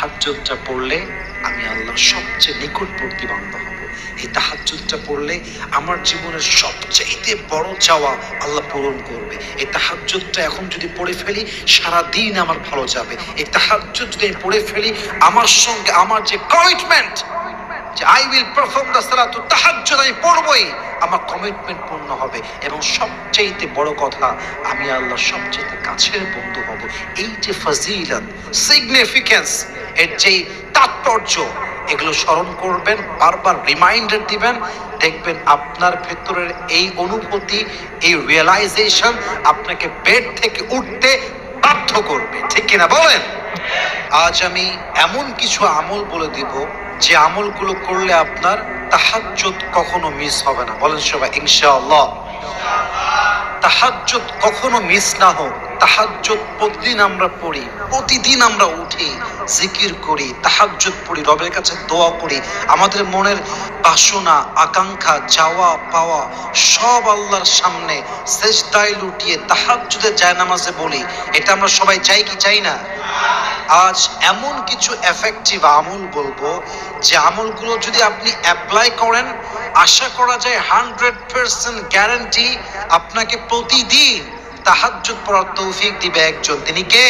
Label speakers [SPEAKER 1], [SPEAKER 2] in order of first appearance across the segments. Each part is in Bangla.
[SPEAKER 1] তাহাজ্জুদটা পড়লে আমি আল্লাহর সবচেয়ে নিকটবর্তী বান্দা হব। এই তাহাজ্জুদটা পড়লে আমার জীবনের সবচেয়ে বড় চাওয়া আল্লাহ পূরণ করবে। এই তাহাজ্জুদটা এখন যদি পড়ে ফেলি সারা দিন আমার ভালো যাবে। এই তাহাজ্জুদ যদি আমি পড়ে ফেলি আমার সঙ্গে আমার যে কমিটমেন্ট যে আই উইল পারফর্ম দ্য সালাতু তাহাজ্জুদ আমি পড়বই, আমার কমিটমেন্ট পূর্ণ হবে। এবং সবচেয়ে বড় কথা আমি আল্লাহর সবচেয়ে কাছের বন্ধু হব। এই যে ফজিলত, সিগনিফিকেন্স, এর যেই তাৎপর্য, এগুলো স্মরণ করবেন, বারবার রিমাইন্ডার দিবেন, দেখবেন আপনার ভেতরের এই অনুভূতি, এই রিয়েলাইজেশন আপনাকে বেড থেকে উঠতে বাধ্য করবে। ঠিক কিনা বলেন? আজ আমি এমন কিছু আমল বলে দিব যে আমলগুলো করলে আপনার তাহাজ্জুদ কখনো মিস হবে না। বলেন সবাই ইনশাআল্লাহ। তাহাজ্জুদ কখনো মিস না হোক। তাহাজ্জুদ প্রতিদিন আমরা পড়ি, প্রতিদিন আমরা উঠি, জিকির করি, তাহাজ্জুদ পড়ি, রবের কাছে দোয়া করি, আমাদের মনের বাসনা, আকাঙ্ক্ষা, চাওয়া পাওয়া সব আল্লাহর সামনে সেজদায় লুটিয়ে তাহাজ্জুদের জায়নামাজে বলি। এটা আমরা সবাই চাই কি চাই না? আজ এমন কিছু এফেক্টিভ আমল বলবো যে আমলগুলো যদি আপনি অ্যাপ্লাই করেন আশা করা যায় 100% গ্যারান্টি আপনাকে প্রতিদিন তাহাজ্জুদ পড়ার তৌফিক দিবে একজন। তিনি কে?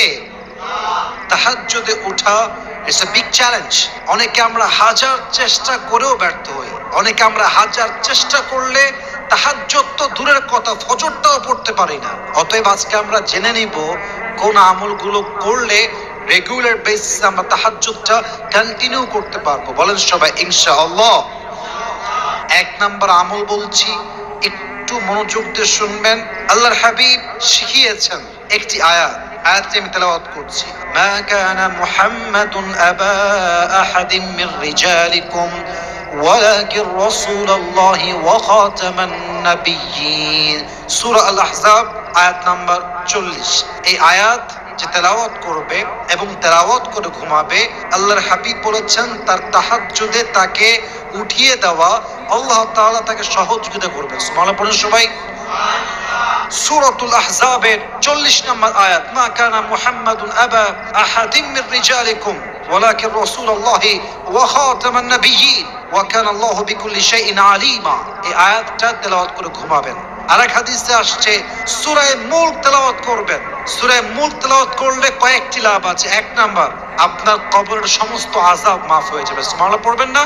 [SPEAKER 1] তাহাজ্জুদে ওঠা ইটস এ বিগ চ্যালেঞ্জ। অনেকে আমরা হাজার চেষ্টা করেও ব্যর্থ হই। অনেকে আমরা হাজার চেষ্টা করলে তাহাজ্জুদ তো দূরের কথা ফজরটাও পড়তে পারি না। অতএব আজকে আমরা জেনে নিব কোন আমলগুলো করলে রেগুলার বেসিসে আমরা তাহাজ্জুদটা কন্টিনিউ করতে পারবো। বলেন সবাই ইনশাআল্লাহ। এক নাম্বার আমল বলছি, একটু মনোযোগ দিয়ে শুনবেন। আল্লাহর হাবিব শিখিয়েছেন একটি আয়াতটি আমি তেলাওয়াত করছি। মা কানা মুহাম্মাদুন আবা আহাদিম মির রিজালিকুম ওয়ালাকিন রাসূলুল্লাহি ওয়া খাতামান নাবিয়্যিন। সূরা আল আহজাব আয়াত নাম্বার 40। এই আয়াত যে তেলাওয়াত করবে এবং তেলাওয়াত করে ঘুমাবে, আল্লাহর হাবিব বলেছেন তার তাহাজ্জুদে তাকে উঠিয়ে দেওয়া আল্লাহ তাআলা তাকে সহযোগিতা করবে। সুবহানাল্লাহ পড়ুন সবাই। সূরাতুল আহজাবের 40 নম্বর আয়াত, মা কানা মুহাম্মাদুন আবা আহাদিম মির রিজালিকুম ওয়ালাকিন রাসূলুল্লাহি ওয়া খাতামান নাবিয়্যিন ওয়া কানা আল্লাহু বিকুল্লি শাইইন আলিমা। এই আয়াতটা তেলাওয়াত করে ঘুমাবেন। আরেক হাদিসে আসছে সূরা মুলক তেলাওয়াত করবেন। সূরা মুলক তেলাওয়াত করলে কয়েকটি লাভ আছে। এক নাম্বার, আপনার কবরের সমস্ত আযাব মাফ হয়ে যাবে। সুবহানাল্লাহ পড়বেন না?